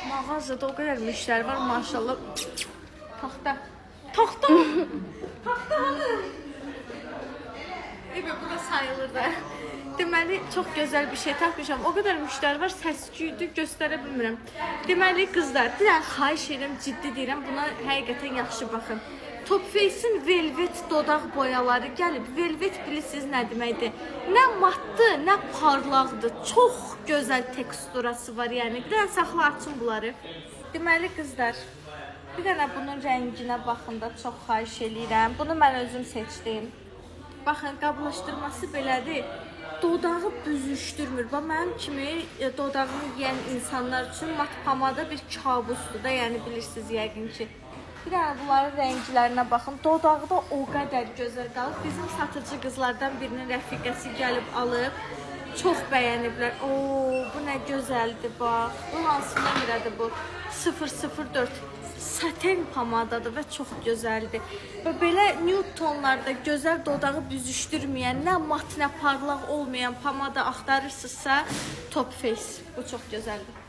Mağazada o qədər müştəri var, maşallah. Taxta. Taxta. Taxta hanı? Evet, bu da sayılır da. Deməli, çox gözəl bir şey tapmışam. O qədər müştəri var, səs-küydü, göstərə bilmirəm. Deməli, qızlar, bir dənə xahiş edirəm, ciddi deyirəm, buna həqiqətən yaxşı baxın. Top Face-in velvet dodaq boyaları gəlib. Velvet bilirsiniz nə deməkdir? Nə matdır, nə parlaqdır. Çox gözəl teksturası var, yəni. Bir dənə saxla açın bunları. Deməli, qızlar, bir dənə bunun rənginə baxın da, çox xahiş edirəm. Bunu mən özüm seçdim. Baxın, qablaşdırması belədir. Dodağı büzüşdürmür. Bax, mənim kimi dodağını yeyən insanlar üçün mat pomada bir kabusdur da, yəni bilirsiniz yəqin ki. Bir dənə bunların rənglərinə baxın. Dodağı da o qədər gözəl qalıb. Bizim satıcı qızlardan birinin rəfiqəsi gəlib alıb. Çox bəyəniblər. Oo, bu nə gözəldir bax. Bu hansı nömrədir bu? 004. Saten pomadadır və çox gözəldir. Və belə nude tonlarda gözəl dodağı büzüşdürməyən, nə mat, nə parlaq olmayan pomada axtarırsınızsa, Top Face. Bu çox gözəldir.